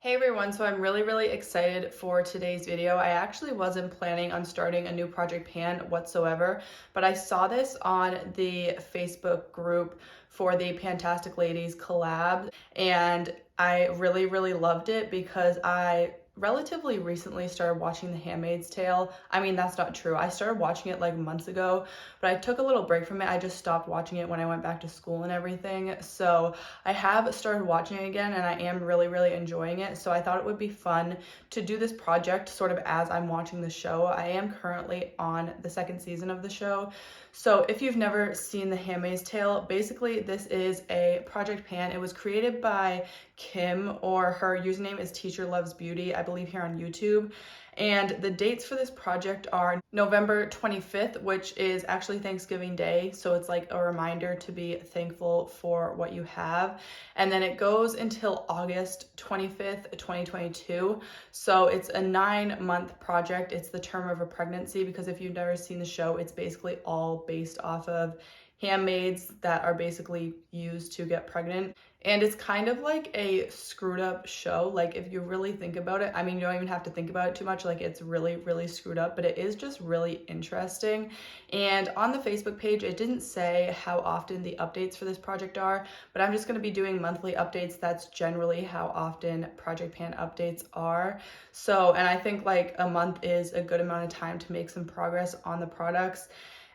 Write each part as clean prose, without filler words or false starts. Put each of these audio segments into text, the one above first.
Hey everyone, so I'm really excited for today's video. I actually wasn't planning on starting a new project pan whatsoever, but I saw this on the Facebook group for the Fantastic Ladies collab, and I really loved it because I relatively recently started watching The Handmaid's Tale. I mean, that's not true. I started watching it like months ago, but I took a little break from it. I just stopped watching it when I went back to school and everything. So I have started watching it again and I am really enjoying it. So I thought it would be fun to do this project sort of as I'm watching the show. I am currently on the second season of the show. So if you've never seen The Handmaid's Tale, basically this is a project pan. It was created by Kim, or her username is Teacher Loves Beauty, I believe, here on YouTube. And the dates for this project are November 25th, which is actually Thanksgiving Day. So it's like a reminder to be thankful for what you have. And then it goes until August 25th, 2022. So it's a 9-month project. It's the term of a pregnancy, because if you've never seen the show, it's basically all based off of handmaids that are basically used to get pregnant. And it's kind of like a screwed up show. Like, if you really think about it, I mean, you don't even have to think about it too much. Like, it's really screwed up, but it is just really interesting. And on the Facebook page, it didn't say how often the updates for this project are, but I'm just going to be doing monthly updates. That's generally how often Project Pan updates are. So, and I think like a month is a good amount of time to make some progress on the products.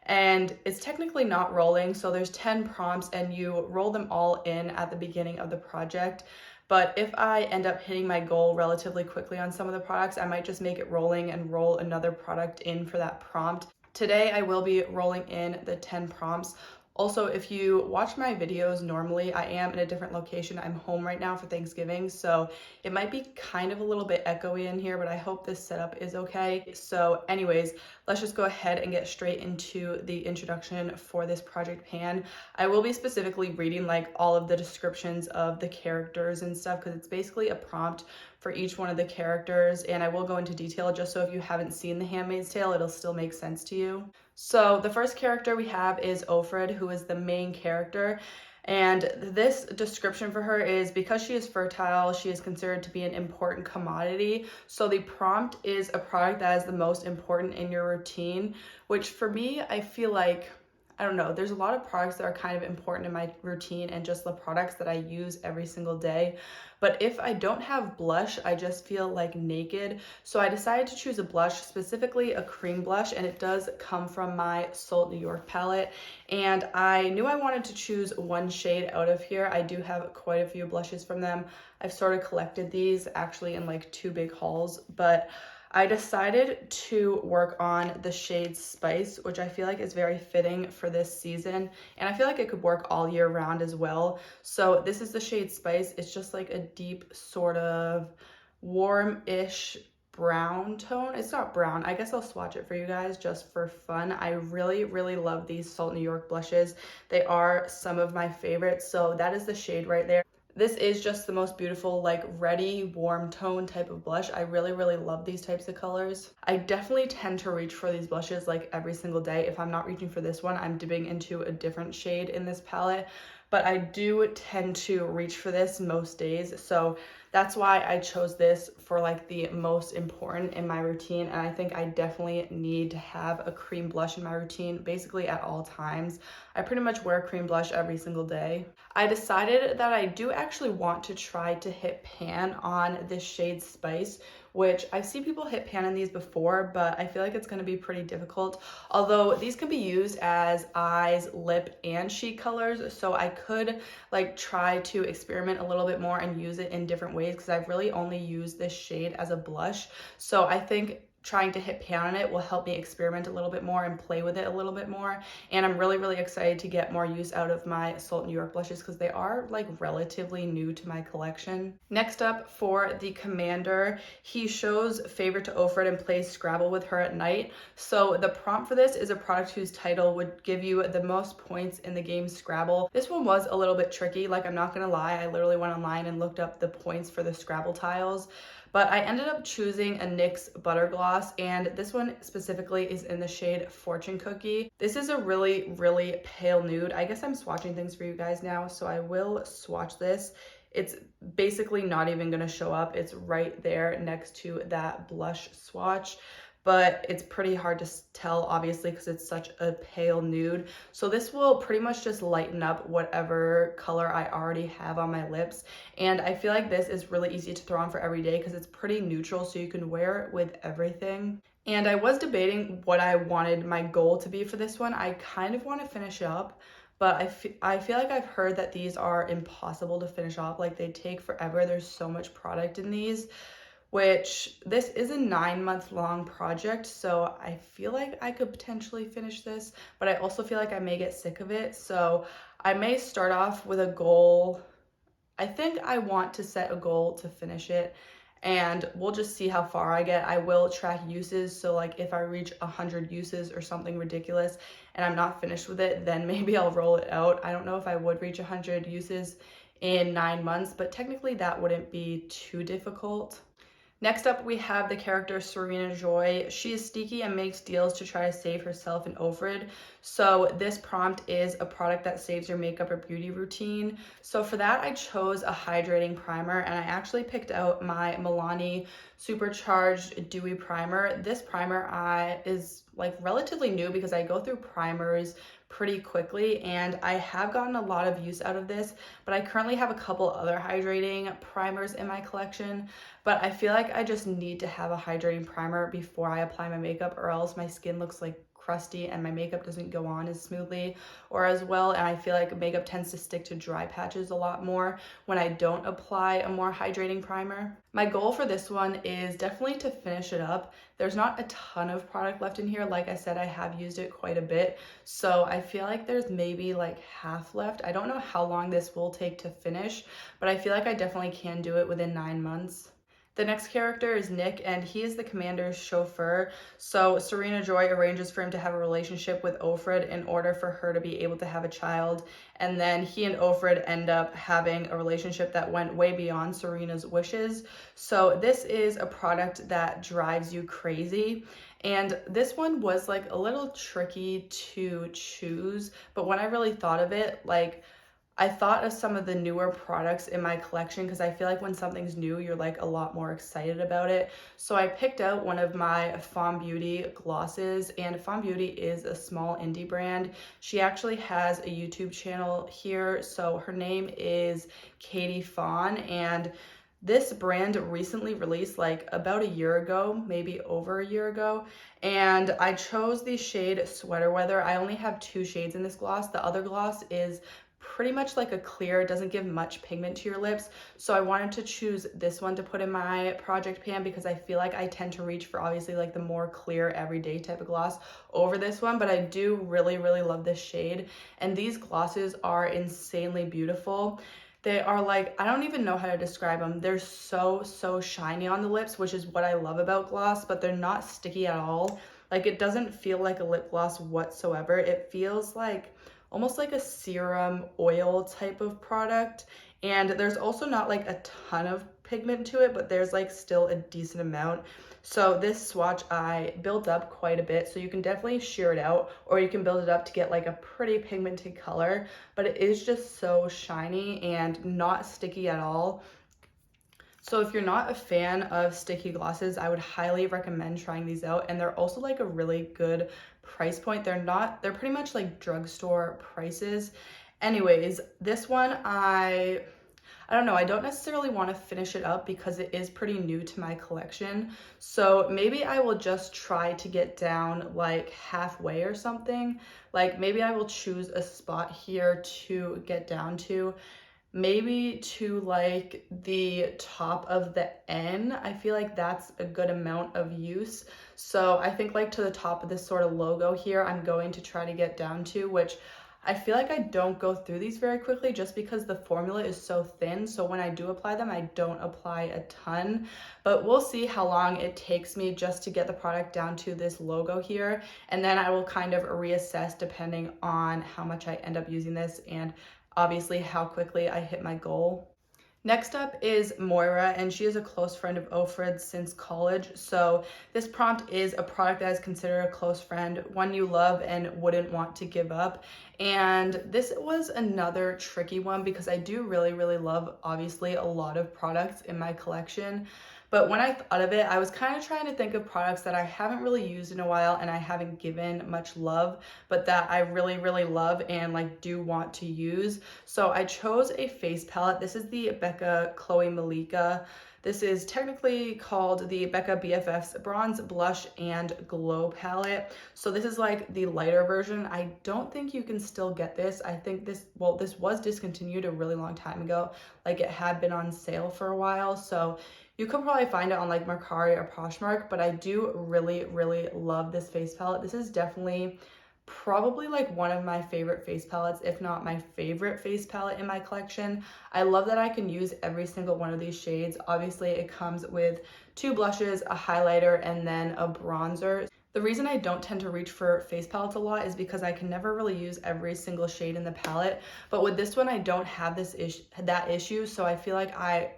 And it's technically not rolling, so there's 10 prompts and you roll them all in at the beginning of the project. But if I end up hitting my goal relatively quickly on some of the products, I might just make it rolling and roll another product in for that prompt. Today I will be rolling in the 10 prompts. Also, if you watch my videos normally, I am in a different location. I'm home right now for Thanksgiving, so it might be kind of a little bit echoey in here, but I hope this setup is okay. So anyways, let's just go ahead and get straight into the introduction for this project pan. I will be specifically reading like all of the descriptions of the characters and stuff, because it's basically a prompt for each one of the characters, and I will go into detail just so if you haven't seen The Handmaid's Tale, it'll still make sense to you. So the first character we have is Ofred, who is the main character. And this description for her is, because she is fertile, she is considered to be an important commodity. So the prompt is a product that is the most important in your routine, which for me, I feel like, I don't know, there's a lot of products that are kind of important in my routine and just the products that I use every single day. But if I don't have blush, I just feel like naked. So I decided to choose a blush, specifically a cream blush, and it does come from my Salt New York palette. And I knew I wanted to choose one shade out of here. I do have quite a few blushes from them. I've sort of collected these actually in like 2 big hauls, but I decided to work on the shade Spice, which I feel like is very fitting for this season, and I feel like it could work all year round as well. So this is the shade Spice. It's just like a deep sort of warm-ish brown tone. It's not brown. I guess I'll swatch it for you guys just for fun. I really love these Salt New York blushes. They are some of my favorites. So that is the shade right there. This is just the most beautiful, like reddy, warm tone type of blush. I really love these types of colors. I definitely tend to reach for these blushes like every single day. If I'm not reaching for this one, I'm dipping into a different shade in this palette. But I do tend to reach for this most days. So that's why I chose this for like the most important in my routine. And I think I definitely need to have a cream blush in my routine basically at all times. I pretty much wear cream blush every single day. I decided that I do actually want to try to hit pan on this shade Spice, which I've seen people hit pan on these before, but I feel like it's going to be pretty difficult. Although these can be used as eyes, lip, and cheek colors, so I could like try to experiment a little bit more and use it in different ways, because I've really only used this shade as a blush. So I think trying to hit pan on it will help me experiment a little bit more and play with it a little bit more. And I'm really excited to get more use out of my Salt New York blushes, because they are like relatively new to my collection. Next up, for the Commander, he shows favor to Ofred and plays Scrabble with her at night. So the prompt for this is a product whose title would give you the most points in the game Scrabble. This one was a little bit tricky, like I'm not gonna lie. I literally went online and looked up the points for the Scrabble tiles. But I ended up choosing a NYX Butter Gloss, and this one specifically is in the shade Fortune Cookie. This is a really pale nude. I guess I'm swatching things for you guys now, so I will swatch this. it's basically not even going to show up. It's right there next to that blush swatch, but it's pretty hard to tell, obviously, because it's such a pale nude. So this will pretty much just lighten up whatever color I already have on my lips. And I feel like this is really easy to throw on for every day because it's pretty neutral, so you can wear it with everything. And I was debating what I wanted my goal to be for this one. I kind of want to finish up, but I feel like I've heard that these are impossible to finish off. Like, they take forever. There's so much product in these, which this is a 9-month long project, so I feel like I could potentially finish this, but I also feel like I may get sick of it. So I may start off with a goal. I think I want to set a goal to finish it, and we'll just see how far I get. I will track uses, so like if I reach 100 uses or something ridiculous and I'm not finished with it, then maybe I'll roll it out. I don't know if I would reach 100 uses in 9 months, but technically that wouldn't be too difficult. Next up, we have the character Serena Joy. She is sneaky and makes deals to try to save herself and Ofred. So this prompt is a product that saves your makeup or beauty routine. So for that, I chose a hydrating primer, and I actually picked out my Milani Supercharged Dewy Primer. This primer is like relatively new because I go through primers pretty quickly, and I have gotten a lot of use out of this, but I currently have a couple other hydrating primers in my collection. But I feel like I just need to have a hydrating primer before I apply my makeup, or else my skin looks like crusty and my makeup doesn't go on as smoothly or as well. And I feel like makeup tends to stick to dry patches a lot more when I don't apply a more hydrating primer. My goal for this one is definitely to finish it up. There's not a ton of product left in here. Like I said, I have used it quite a bit, so I feel like there's maybe like half left. I don't know how long this will take to finish, but I feel like I definitely can do it within 9 months. The next character is Nick, and he is the commander's chauffeur. So Serena Joy arranges for him to have a relationship with Ofred in order for her to be able to have a child. And then he and Ofred end up having a relationship that went way beyond Serena's wishes. So this is a product that drives you crazy. And this one was like a little tricky to choose, but when I really thought of it, like, I thought of some of the newer products in my collection because I feel like when something's new, you're like a lot more excited about it. So I picked out one of my Fawn Beauty glosses, and Fawn Beauty is a small indie brand. She actually has a YouTube channel here. So her name is Katie Fawn, and this brand recently released like about a year ago, maybe over a year ago, and I chose the shade Sweater Weather. I only have 2 shades in this gloss. The other gloss is pretty much like a clear, it doesn't give much pigment to your lips, so I wanted to choose this one to put in my project pan because I feel like I tend to reach for obviously like the more clear everyday type of gloss over this one, but I do really love this shade, and these glosses are insanely beautiful. They are like, I don't even know how to describe them. They're so shiny on the lips, which is what I love about gloss, but they're not sticky at all. Like, it doesn't feel like a lip gloss whatsoever. It feels like almost like a serum oil type of product, and there's also not like a ton of pigment to it, but there's like still a decent amount. So this swatch I built up quite a bit, so you can definitely sheer it out, or you can build it up to get like a pretty pigmented color, but it is just so shiny and not sticky at all. So if you're not a fan of sticky glosses, I would highly recommend trying these out, and they're also like a really good price point. They're pretty much like drugstore prices. Anyways, this one I don't know, I don't necessarily want to finish it up because it is pretty new to my collection. So maybe I will just try to get down like halfway or something. Like, maybe I will choose a spot here to get down to, maybe to like the top of the N. I feel like that's a good amount of use. So I think like to the top of this sort of logo here, I'm going to try to get down to, which I feel like I don't go through these very quickly just because the formula is so thin. So when I do apply them, I don't apply a ton, but we'll see how long it takes me just to get the product down to this logo here. And then I will kind of reassess depending on how much I end up using this and obviously how quickly I hit my goal. Next up is Moira, and she is a close friend of Ofred's since college. So this prompt is a product that is considered a close friend, one you love and wouldn't want to give up. And this was another tricky one because I do really love, obviously, a lot of products in my collection. But when I thought of it, I was kind of trying to think of products that I haven't really used in a while and I haven't given much love, but that I really love and like do want to use. So I chose a face palette. This is the Becca Chloe Malika. This is technically called the Becca BFF's Bronze Blush and Glow Palette. So this is like the lighter version. I don't think you can still get this. I think this was discontinued a really long time ago. Like it had been on sale for a while. So you could probably find it on like Mercari or Poshmark, but I do really love this face palette. This is definitely probably like one of my favorite face palettes, if not my favorite face palette in my collection. I love that I can use every single one of these shades. Obviously, it comes with 2 blushes, a highlighter, and then a bronzer. The reason I don't tend to reach for face palettes a lot is because I can never really use every single shade in the palette. But with this one, I don't have that issue, so I feel like I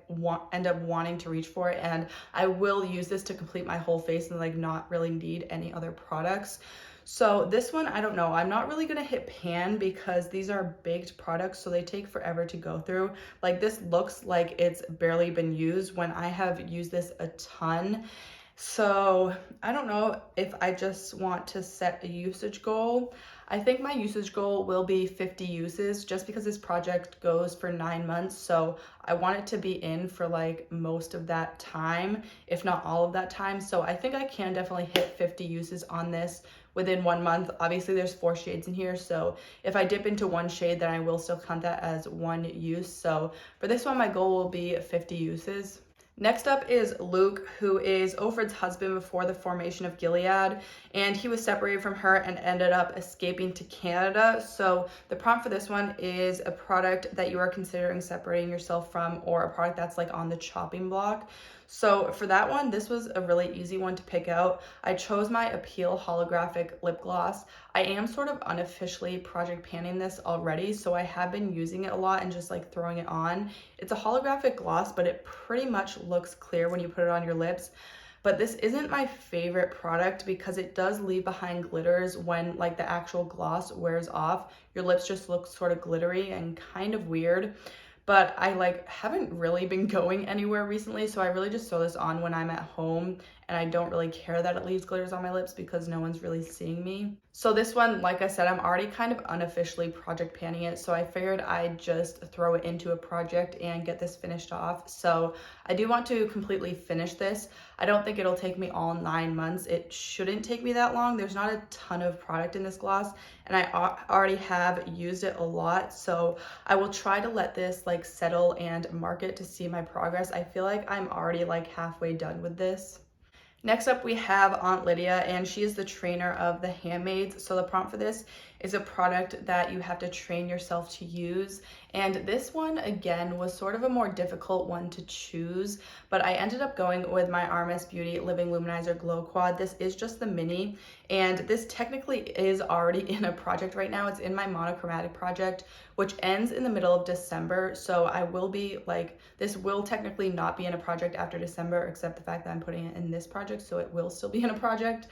end up wanting to reach for it, and I will use this to complete my whole face and like not really need any other products. So this one, I don't know. I'm not really gonna hit pan because these are baked products, so they take forever to go through. Like this looks like it's barely been used when I have used this a ton. So I don't know if I just want to set a usage goal. I think my usage goal will be 50 uses just because this project goes for 9 months. So I want it to be in for like most of that time, if not all of that time. So I think I can definitely hit 50 uses on this within 1 month. Obviously there's 4 shades in here. So if I dip into one shade, then I will still count that as one use. So for this one, my goal will be 50 uses. Next up is Luke, who is Ofred's husband before the formation of Gilead, and he was separated from her and ended up escaping to Canada. So the prompt for this one is a product that you are considering separating yourself from, or a product that's like on the chopping block. So for that one, this was a really easy one to pick out. I chose my Appeal Holographic Lip Gloss. I am sort of unofficially project panning this already, so I have been using it a lot and just like throwing it on. It's a holographic gloss, but it pretty much looks clear when you put it on your lips. But this isn't my favorite product because it does leave behind glitters when like the actual gloss wears off. Your lips just look sort of glittery and kind of weird. But I like haven't really been going anywhere recently, so I really just throw this on when I'm at home, and I don't really care that it leaves glitters on my lips because no one's really seeing me. So this one, like I said, I'm already kind of unofficially project panning it, so I figured I'd just throw it into a project and get this finished off. So I do want to completely finish this. I don't think it'll take me all 9 months. It shouldn't take me that long. There's not a ton of product in this gloss, and I already have used it a lot, so I will try to let this like settle and mark it to see my progress. I feel like I'm already like halfway done with this. Next up, we have Aunt Lydia, and she is the trainer of the Handmaids. So the prompt for this is a product that you have to train yourself to use. And this one, again, was sort of a more difficult one to choose, but I ended up going with my RMS Beauty Living Luminizer Glow Quad. This is just the mini, and this technically is already in a project right now. It's in my monochromatic project, which ends in the middle of December. So I will be like, this will technically not be in a project after December, except the fact that I'm putting it in this project, so it will still be in a project.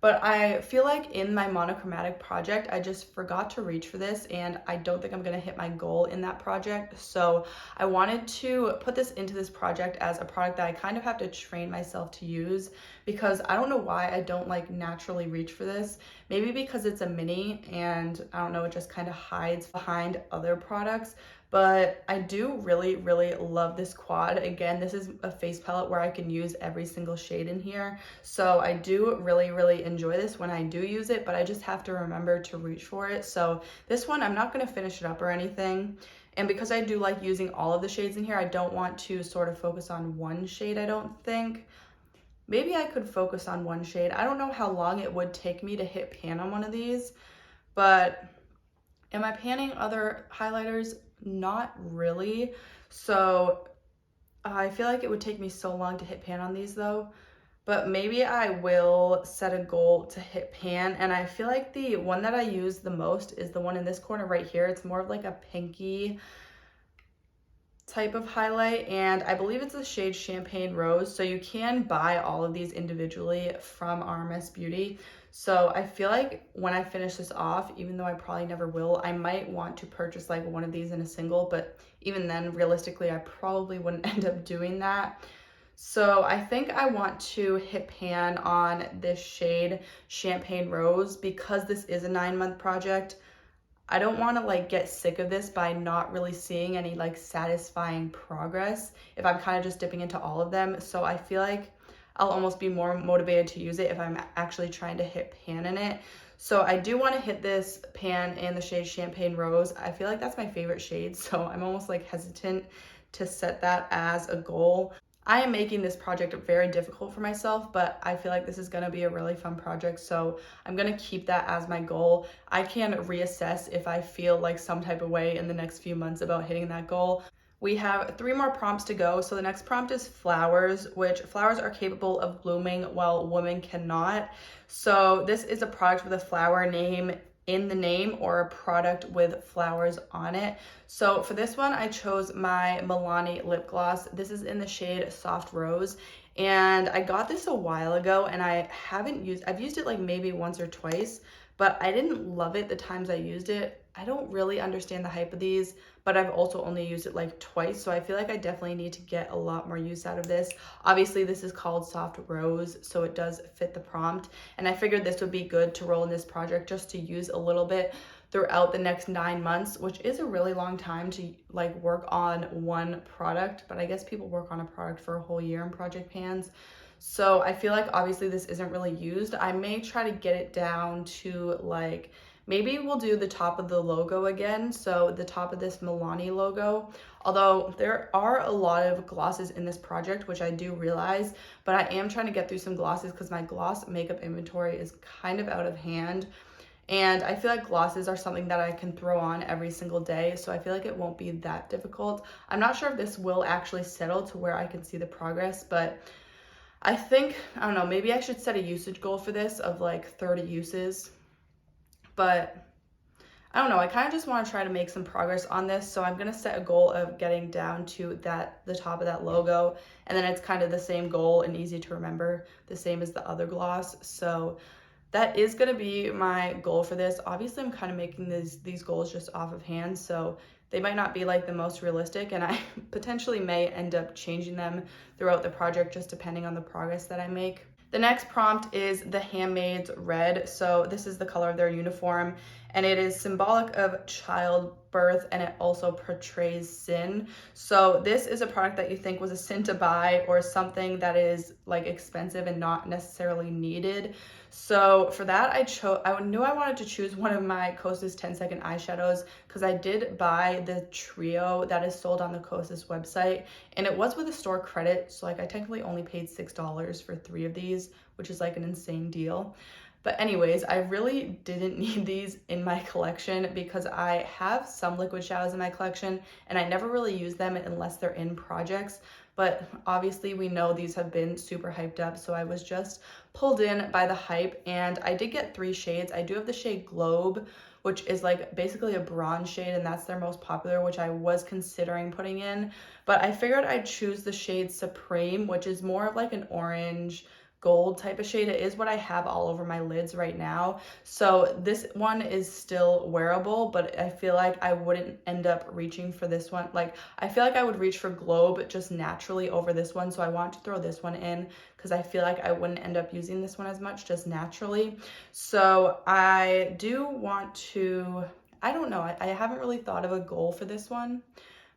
But I feel like in my monochromatic project, I just forgot to reach for this, and I don't think I'm gonna hit my goal in that project. So I wanted to put this into this project as a product that I kind of have to train myself to use, because I don't know why I don't like naturally reach for this. Maybe because it's a mini and I don't know, it just kind of hides behind other products. But I do really love this quad. Again, this is a face palette where I can use every single shade in here. So I do really enjoy this when I do use it, but I just have to remember to reach for it. So this one, I'm not gonna finish it up or anything. And because I do like using all of the shades in here, I don't want to sort of focus on one shade, I don't think. Maybe I could focus on one shade. I don't know how long it would take me to hit pan on one of these, but am I panning other highlighters? Not really. So I feel like it would take me so long to hit pan on these though, but maybe I will set a goal to hit pan. And I feel like the one that I use the most is the one in this corner right here. It's more of like a pinky, type of highlight, and I believe it's the shade Champagne Rose. So you can buy all of these individually from RMS Beauty. So I feel like when I finish this off, even though I probably never will, I might want to purchase like one of these in a single, but even then, realistically, I probably wouldn't end up doing that. So I think I want to hit pan on this shade Champagne Rose because this is a 9-month project. I don't want to like get sick of this by not really seeing any like satisfying progress if I'm kind of just dipping into all of them. So I feel like I'll almost be more motivated to use it if I'm actually trying to hit pan in it. So I do want to hit this pan in the shade Champagne Rose. I feel like that's my favorite shade, so I'm almost like hesitant to set that as a goal. I am making this project very difficult for myself, but I feel like this is going to be a really fun project, so I'm going to keep that as my goal. I can reassess if I feel like some type of way in the next few months about hitting that goal. We have 3 more prompts to go. So the next prompt is flowers, which flowers are capable of blooming while women cannot. So this is a product with a flower name in the name or a product with flowers on it. So for this one, I chose my Milani Lip Gloss. This is in the shade Soft Rose. And I got this a while ago and I've used it like maybe once or twice, but I didn't love it the times I used it. I don't really understand the hype of these, but I've also only used it like twice, so I feel like I definitely need to get a lot more use out of this. Obviously, this is called Soft Rose, so it does fit the prompt, and I figured this would be good to roll in this project just to use a little bit throughout the next 9 months, which is a really long time to like work on one product, but I guess people work on a product for a whole year in project pans. So I feel like obviously this isn't really used. I may try to get it down to like, maybe we'll do the top of the logo again. So the top of this Milani logo, although there are a lot of glosses in this project, which I do realize, but I am trying to get through some glosses because my gloss makeup inventory is kind of out of hand. And I feel like glosses are something that I can throw on every single day, so I feel like it won't be that difficult. I'm not sure if this will actually settle to where I can see the progress, but I think, I don't know, maybe I should set a usage goal for this of like 30 uses. But I don't know, I kind of just want to try to make some progress on this, so I'm going to set a goal of getting down to the top of that logo, and then it's kind of the same goal and easy to remember, the same as the other gloss. So that is going to be my goal for this. Obviously, I'm kind of making these goals just off of hand, so they might not be like the most realistic, and I potentially may end up changing them throughout the project just depending on the progress that I make. The next prompt is the Handmaid's Red. So this is the color of their uniform, and it is symbolic of childbirth, and it also portrays sin. So this is a product that you think was a sin to buy or something that is like expensive and not necessarily needed. So for that, I knew I wanted to choose one of my Kosas 10-second eyeshadows because I did buy the trio that is sold on the Kosas website, and it was with a store credit. So like I technically only paid $6 for 3 of these, which is like an insane deal. But anyways, I really didn't need these in my collection because I have some liquid shadows in my collection and I never really use them unless they're in projects. But obviously we know these have been super hyped up, so I was just pulled in by the hype, and I did get 3 shades. I do have the shade Globe, which is like basically a bronze shade, and that's their most popular, which I was considering putting in, but I figured I'd choose the shade Supreme, which is more of like an orange gold type of shade. It is what I have all over my lids right now, so this one is still wearable, but I feel like I wouldn't end up reaching for this one. Like I feel like I would reach for Globe just naturally over this one, so I want to throw this one in because I feel like I wouldn't end up using this one as much just naturally. So I do want to, I don't know, I haven't really thought of a goal for this one,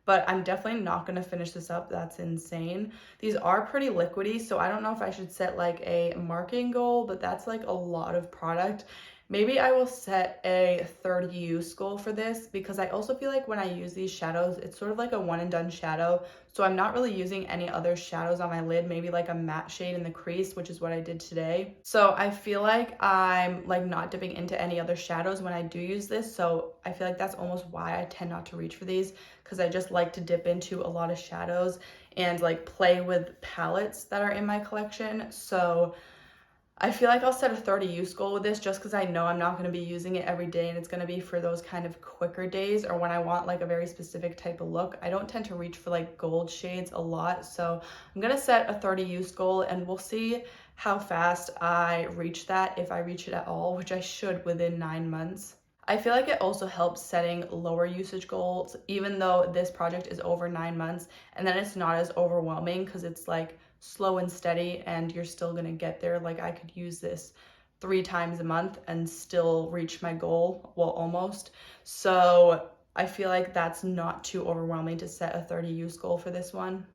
but I'm definitely not going to finish this up. That's insane. These are pretty liquidy, so I don't know if I should set like a marketing goal, but that's like a lot of product. Maybe I will set a 30 use goal for this because I also feel like when I use these shadows, it's sort of like a one and done shadow. So I'm not really using any other shadows on my lid, maybe like a matte shade in the crease, which is what I did today. So I feel like I'm like not dipping into any other shadows when I do use this. So I feel like that's almost why I tend not to reach for these, because I just like to dip into a lot of shadows and like play with palettes that are in my collection. So I feel like I'll set a 30 use goal with this just because I know I'm not going to be using it every day, and it's going to be for those kind of quicker days or when I want like a very specific type of look. I don't tend to reach for like gold shades a lot, so I'm going to set a 30 use goal and we'll see how fast I reach that, if I reach it at all, which I should within 9 months. I feel like it also helps setting lower usage goals, even though this project is over 9 months, and then it's not as overwhelming because it's like slow and steady and you're still gonna get there. Like I could use this 3 times a month and still reach my goal, well, almost. So I feel like that's not too overwhelming to set a 30 use goal for this one.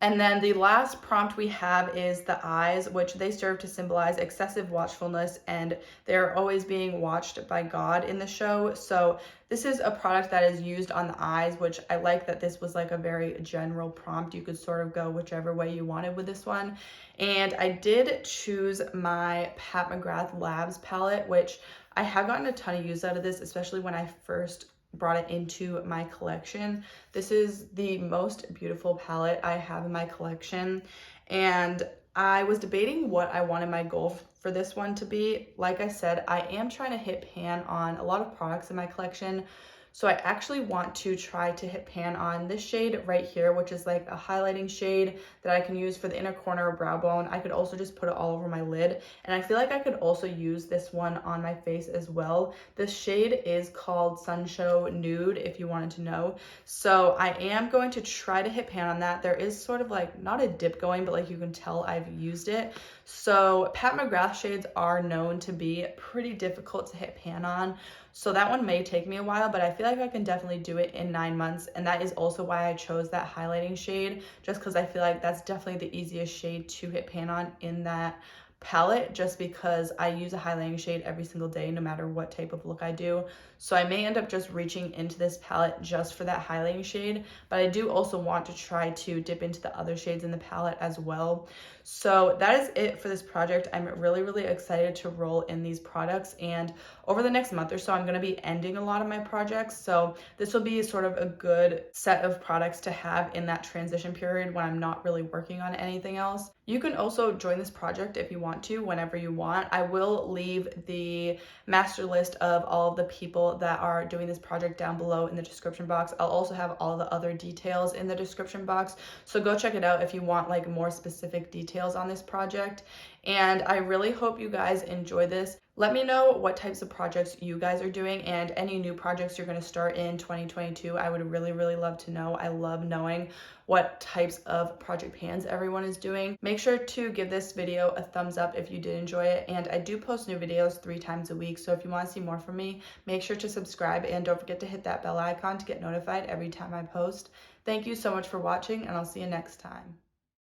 And then the last prompt we have is the eyes, which they serve to symbolize excessive watchfulness, and they're always being watched by God in the show. So this is a product that is used on the eyes, which I like that this was like a very general prompt. You could sort of go whichever way you wanted with this one. And I did choose my Pat McGrath Labs palette, which I have gotten a ton of use out of this, especially when I first brought it into my collection. This is the most beautiful palette I have in my collection, and I was debating what I wanted my goal for this one to be. Like I said, I am trying to hit pan on a lot of products in my collection. So I actually want to try to hit pan on this shade right here, which is like a highlighting shade that I can use for the inner corner of brow bone. I could also just put it all over my lid. And I feel like I could also use this one on my face as well. This shade is called Sunshow Nude, if you wanted to know. So I am going to try to hit pan on that. There is sort of like, not a dip going, but like you can tell I've used it. So Pat McGrath shades are known to be pretty difficult to hit pan on. So that one may take me a while, but I feel like I can definitely do it in 9 months. And that is also why I chose that highlighting shade, just because I feel like that's definitely the easiest shade to hit pan on in that palette, just because I use a highlighting shade every single day, no matter what type of look I do. So I may end up just reaching into this palette just for that highlighting shade, but I do also want to try to dip into the other shades in the palette as well. So that is it for this project. I'm really, really excited to roll in these products, and over the next month or so, I'm going to be ending a lot of my projects. So this will be sort of a good set of products to have in that transition period when I'm not really working on anything else. You can also join this project if you want to, whenever you want. I will leave the master list of all of the people that are doing this project down below in the description box. I'll also have all the other details in the description box. So go check it out if you want like more specific details on this project. And I really hope you guys enjoy this. Let me know what types of projects you guys are doing and any new projects you're going to start in 2022. I would really, really love to know. I love knowing what types of project pans everyone is doing. Make sure to give this video a thumbs up if you did enjoy it. And I do post new videos 3 times a week. So if you want to see more from me, make sure to subscribe and don't forget to hit that bell icon to get notified every time I post. Thank you so much for watching, and I'll see you next time.